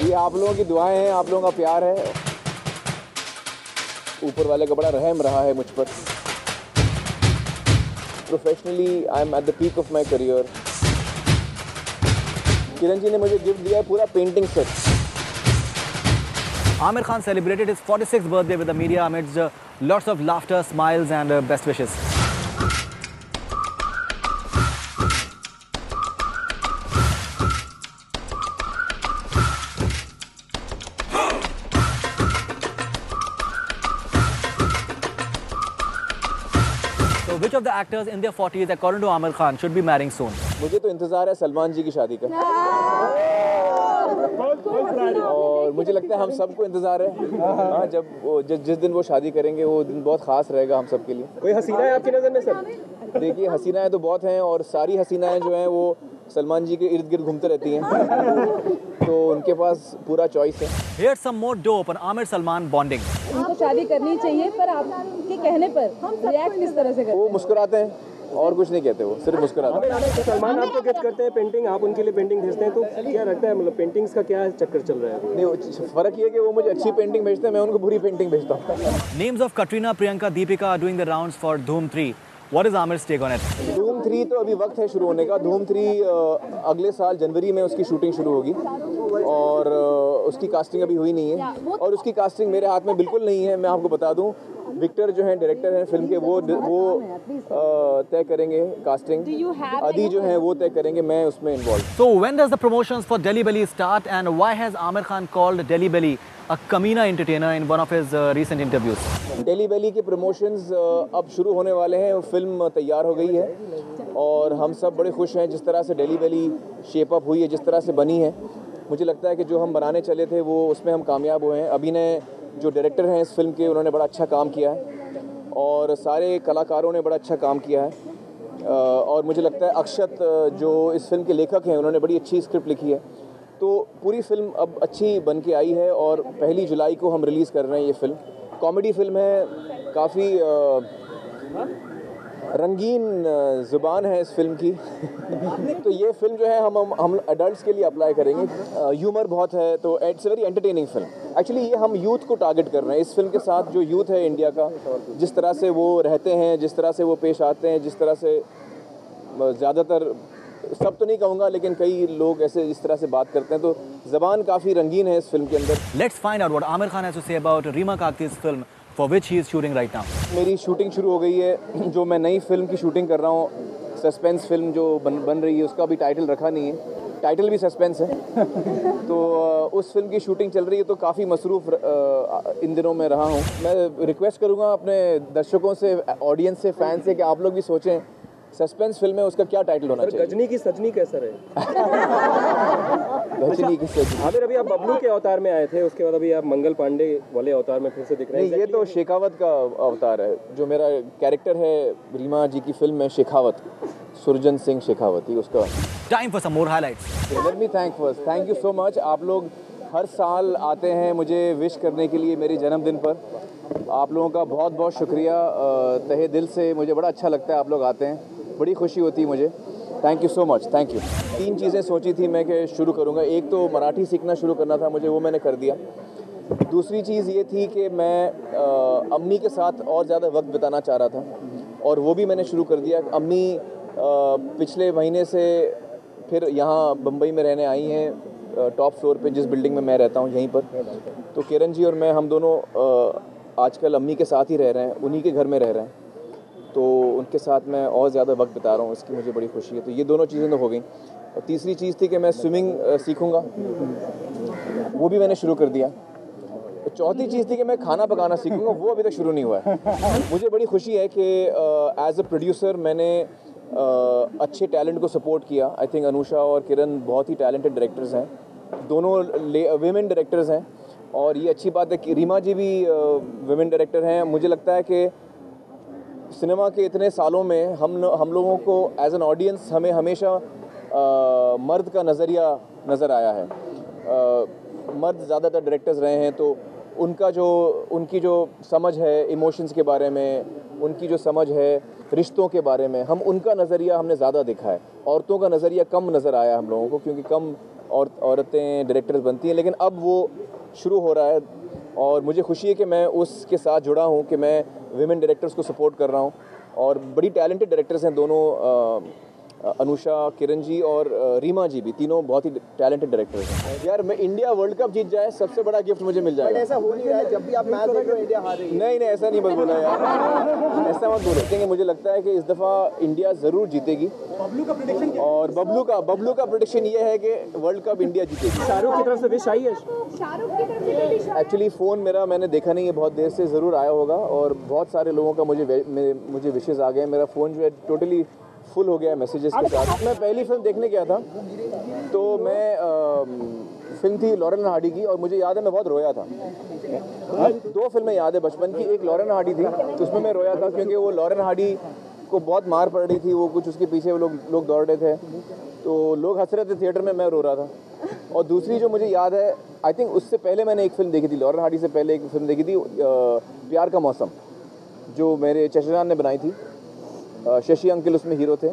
ये आप लोगों की दुआएं हैं, आप लोगों का प्यार है, ऊपर वाले का बड़ा रहम रहा है मुझ पर। Professionally I am at the peak of my career. Kiran ji ने मुझे गिफ्ट दिया है पूरा painting set. Aamir Khan celebrated his 46th birthday with the media amidst lots of laughter, smiles and best wishes. So which of the actors in their 40s according to Aamir Khan should be marrying soon? मुझे तो इंतज़ार है सलमान जी की शादी का, और मुझे लगता है हम सबको इंतज़ार है। हाँ, जिस दिन वो शादी करेंगे वो दिन बहुत ख़ास रहेगा हम सब के लिए। कोई हसीना है आपकी नज़र में सर? देखिए, हसीनाएं तो बहुत हैं और सारी हसीनाएं जो हैं वो सलमान जी के इर्द गिर्द घूमते रहती हैं, तो उनके पास पूरा चॉइस है। Here's some more dope on Aamir Salman bonding. उनको शादी करनी चाहिए, पर आपके कहने पर रिएक्ट किस तरह से करते हैं? वो मुस्कुराते हैं और कुछ नहीं कहते, वो सिर्फ मुस्कुराते हैं। सलमान आपको गिफ्ट करते हैं पेंटिंग, आप उनके लिए पेंटिंग भेजते हैं, तो क्या लगता है मतलब पेंटिंग्स का क्या चक्कर चल रहा है? नहीं, फ़र्क ये है कि वो मुझे अच्छी पेंटिंग भेजते हैं, मैं उनको बुरी पेंटिंग भेजता हूँ। Names of Katrina, Priyanka, Deepika are doing the rounds for Dhoom 3. What is Aamir's take on it? धूम 3 तो अभी वक्त है शुरू होने का। धूम 3 अगले साल जनवरी में उसकी शूटिंग शुरू होगी, और उसकी कास्टिंग अभी हुई नहीं है, और उसकी कास्टिंग मेरे हाथ में बिल्कुल नहीं है। मैं आपको बता दूं, विक्टर जो हैं डायरेक्टर हैं फिल्म के, वो तय करेंगे कास्टिंग। अदी जो हैं वो तय करेंगे, मैं उसमें involve. So when does the promotions for Delhi Belly start, and why has Aamir Khan called Delhi Belly a Kamina entertainer in one of his recent interviews? Daily valley के प्रमोशंस अब शुरू होने वाले हैं। फिल्म तैयार हो गई है और हम सब बड़े खुश हैं जिस तरह से डेली वैली शेप अप हुई है, जिस तरह से बनी है। मुझे लगता है कि जो हम बनाने चले थे वो उसमें हम कामयाब हुए हैं। अभिनय जो डायरेक्टर हैं इस फिल्म के, उन्होंने बड़ा अच्छा काम किया है और सारे कलाकारों ने बड़ा अच्छा काम किया है। और मुझे लगता है अक्षत जो इस फिल्म के लेखक हैं, उन्होंने बड़ी अच्छी स्क्रिप्ट लिखी है। तो पूरी फिल्म अब अच्छी बन के आई है और 1 जुलाई को हम रिलीज़ कर रहे हैं। ये फिल्म कॉमेडी फिल्म है, काफ़ी रंगीन ज़ुबान है इस फिल्म की। तो ये फिल्म जो है हम एडल्ट्स के लिए अप्लाई करेंगे। ह्यूमर बहुत है, तो it's very entertaining film. Actually ये हम यूथ को टारगेट कर रहे हैं। इस फिल्म के साथ जो यूथ है इंडिया का, जिस तरह से वो रहते हैं, जिस तरह से वो पेश आते हैं, जिस तरह से ज़्यादातर, सब तो नहीं कहूँगा लेकिन कई लोग ऐसे इस तरह से बात करते हैं, तो ज़बान काफ़ी रंगीन है इस फिल्म के अंदर। Let's find out what Aamir Khan has to say about Reema Kakti's film for which he is shooting right now. मेरी शूटिंग शुरू हो गई है। जो मैं नई फिल्म की शूटिंग कर रहा हूँ, सस्पेंस फिल्म जो बन रही है, उसका अभी टाइटल रखा नहीं है, टाइटल भी सस्पेंस है। तो उस फिल्म की शूटिंग चल रही है, तो काफ़ी मसरूफ़ इन दिनों में रहा हूँ। मैं रिक्वेस्ट करूँगा अपने दर्शकों से, ऑडियंस से, फैन से, कि आप लोग भी सोचें सस्पेंस फिल्म है, उसका क्या टाइटल होना चाहिए। गजनी की सजनी कैसा रहे? गजनी की सजनी। आमिर, अभी आप बबलू के अवतार में आए थे, उसके बाद अभी आप मंगल पांडे वाले अवतार में फिर से दिख रहे हैं। नहीं, ये तो शेखावत का अवतार है। जो मेरा कैरेक्टर है रीमा जी की फिल्म में, शेखावत, सुरजन सिंह शेखावत, ही उसका। Time for some more highlights. Let me thank first, thank you so much. आप लोग हर साल आते हैं मुझे विश करने के लिए मेरे जन्मदिन पर। आप लोगों का बहुत बहुत शुक्रिया, तहे दिल से। मुझे बड़ा अच्छा लगता है आप लोग आते हैं, बड़ी खुशी होती है मुझे। Thank you so much, thank you. 3 चीज़ें सोची थी मैं कि शुरू करूँगा। एक तो मराठी सीखना शुरू करना था मुझे, वो मैंने कर दिया। दूसरी चीज़ ये थी कि मैं अम्मी के साथ और ज़्यादा वक्त बिताना चाह रहा था, और वो भी मैंने शुरू कर दिया। अम्मी पिछले महीने से फिर यहाँ बम्बई में रहने आई हैं, टॉप फ्लोर पे जिस बिल्डिंग में मैं रहता हूँ यहीं पर। तो किरण जी और मैं, हम दोनों आजकल अम्मी के साथ ही रह रहे हैं, उन्हीं के घर में रह रहे हैं। तो उनके साथ मैं और ज़्यादा वक्त बिता रहा हूँ, इसकी मुझे बड़ी खुशी है। तो ये दोनों चीज़ें तो हो गई। और तीसरी चीज़ थी कि मैं स्विमिंग सीखूँगा, वो भी मैंने शुरू कर दिया। तो चौथी चीज़ थी कि मैं खाना पकाना सीखूँगा, वो अभी तक शुरू नहीं हुआ है। मुझे बड़ी खुशी है कि एज अ प्रोड्यूसर मैंने अच्छे टैलेंट को सपोर्ट किया। आई थिंक अनुषा और किरण बहुत ही टैलेंटेड डायरेक्टर्स हैं, दोनों विमेन डायरेक्टर्स हैं, और ये अच्छी बात है कि रीमा जी भी विमेन डायरेक्टर हैं। मुझे लगता है कि सिनेमा के इतने सालों में हम लोगों को एज एन ऑडियंस, हमें हमेशा मर्द का नज़रिया नज़र आया है। मर्द ज़्यादातर डायरेक्टर्स रहे हैं, तो उनकी जो समझ है इमोशंस के बारे में, उनकी जो समझ है रिश्तों के बारे में, हम उनका नज़रिया हमने ज़्यादा देखा है। औरतों का नज़रिया कम नज़र आया हम लोगों को, क्योंकि कम और औरतें डायरेक्टर्स बनती हैं, लेकिन अब वो शुरू हो रहा है और मुझे खुशी है कि मैं उसके साथ जुड़ा हूँ, कि मैं विमेन डायरेक्टर्स को सपोर्ट कर रहा हूँ और बड़ी टैलेंटेड डायरेक्टर्स हैं दोनों, अनुषा, किरण जी और रीमा जी भी, तीनों बहुत ही टैलेंटेड डायरेक्टर्स हैं। यार मैं इंडिया वर्ल्ड कप जीत जाए सबसे बड़ा गिफ्ट मुझे मिल जाएगा। ऐसा हो नहीं रहा है, जब भी आप मैच देख रहे हो इंडिया हार रही है। नहीं ऐसा नहीं मत बोला यार, ऐसा मत बोलो, क्योंकि मुझे लगता है कि इस दफ़ा इंडिया ज़रूर जीतेगी। बबलू का प्रेडिक्शन क्या और बबलू का प्रेडिक्शन ये है कि वर्ल्ड कप इंडिया जीतेगी। शाहरुख की तरफ से विश आई है? शाहरुख की तरफ से विश एक्चुअली फ़ोन मेरा मैंने देखा नहीं है, बहुत देर से ज़रूर आया होगा और बहुत सारे लोगों का मुझे विशेज़ आ गए। मेरा फ़ोन जो है टोटली फुल हो गया है मैसेजेस के साथ। मैं पहली फिल्म देखने गया था तो मैं फिल्म थी लॉरेन हार्डी की और मुझे याद है मैं बहुत रोया था। 2 फिल्में याद है बचपन की, एक लॉरेन हार्डी थी तो उसमें मैं रोया था क्योंकि वो लॉरेन हार्डी को बहुत मार पड़ रही थी, वो कुछ उसके पीछे वो लोग दौड़ रहे थे तो लोग हंस रहे थे थिएटर में, मैं रो रहा था। और दूसरी जो मुझे याद है, आई थिंक उससे पहले मैंने एक फ़िल्म देखी थी, लॉरेन हार्डी से पहले एक फ़िल्म देखी थी प्यार का मौसम, जो मेरे चचेरान ने बनाई थी। शशि अंकल उसमें हीरो थे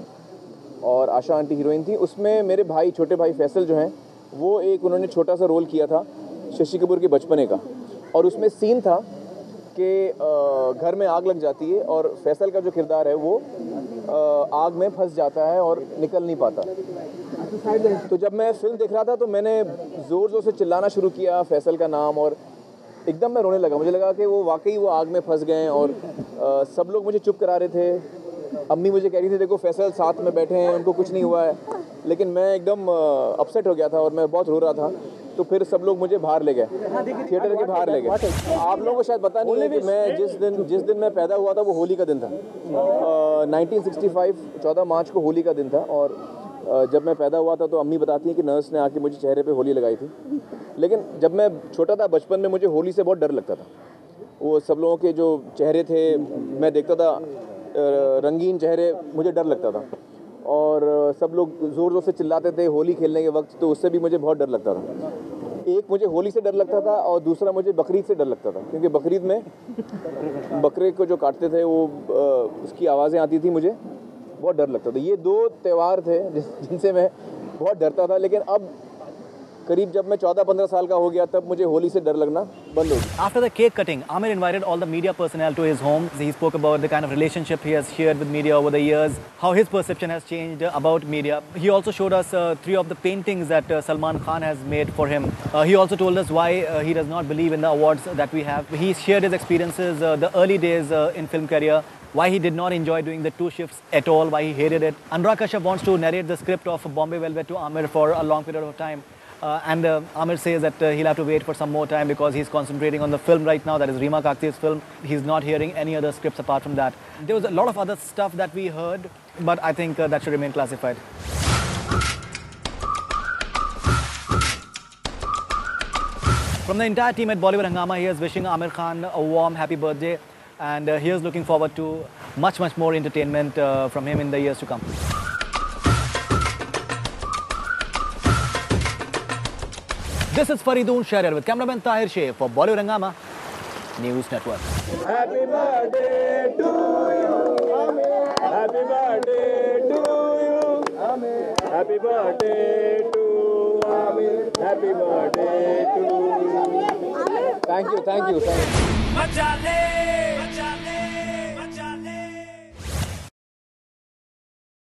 और आशा आंटी हीरोइन थी। उसमें मेरे भाई, छोटे भाई फैसल जो हैं, वो एक उन्होंने छोटा सा रोल किया था शशि कपूर के बचपने का, और उसमें सीन था कि घर में आग लग जाती है और फैसल का जो किरदार है वो आग में फंस जाता है और निकल नहीं पाता। तो जब मैं फिल्म देख रहा था तो मैंने ज़ोर ज़ोर से चिल्लाना शुरू किया फैसल का नाम और एकदम मैं रोने लगा। मुझे लगा कि वो वाकई वो आग में फंस गए और सब लोग मुझे चुप करा रहे थे। अम्मी मुझे कह रही थी देखो फैसल साथ में बैठे हैं, उनको कुछ नहीं हुआ है, लेकिन मैं एकदम अपसेट हो गया था और मैं बहुत रो रहा था। तो फिर सब लोग मुझे बाहर ले गए, थिएटर के बाहर ले गए। आप लोगों को शायद पता नहीं है कि मैं जिस दिन मैं पैदा हुआ था वो होली का दिन था। 1965 14 मार्च को होली का दिन था और जब मैं पैदा हुआ था तो अम्मी बताती हैं कि नर्स ने आके मुझे चेहरे पे होली लगाई थी। लेकिन जब मैं छोटा था बचपन में मुझे होली से बहुत डर लगता था। वो सब लोगों के जो चेहरे थे मैं देखता था, रंगीन चेहरे, मुझे डर लगता था और सब लोग ज़ोर ज़ोर से चिल्लाते थे होली खेलने के वक्त, तो उससे भी मुझे बहुत डर लगता था। एक मुझे होली से डर लगता था और दूसरा मुझे बकरीद से डर लगता था, क्योंकि बकरीद में बकरे को जो काटते थे वो उसकी आवाज़ें आती थी, मुझे बहुत डर लगता था। ये 2 त्यौहार थे जिनसे मैं बहुत डरता था। लेकिन अब करीब जब मैं 14-15 साल का हो गया तब मुझे होली से डर लगना बंद हो गया। After the cake cutting, Aamir invited all the media personnel to his home. He spoke about the kind of relationship he has shared with media over the years, how his perception has changed about media. He also showed us 3 of the paintings that Salman Khan has made for him. He also told us why he does not believe in the awards that we have. He shared his experiences, the early days in film career, why he did not enjoy doing the 2 shifts at all, why he hated it. Anurag Kashyap wants to narrate the script of Bombay Velvet to Aamir for a long period of time. And Aamir says that he'll have to wait for some more time because he's concentrating on the film right now, that is Reema Kakti's film. He's not hearing any other scripts apart from that. There was a lot of other stuff that we heard, but I think that should remain classified. From the entire team at Bollywood Hungama, he is wishing Aamir Khan a warm happy birthday, and he is looking forward to much more entertainment from him in the years to come. This is Faridoon Shahryar with cameraman Tahir Sheikh for Bollywood Hungama News Network. Happy birthday to you. Happy birthday to you. Happy birthday to Aamir. Happy birthday to you. Thank you. मचा ले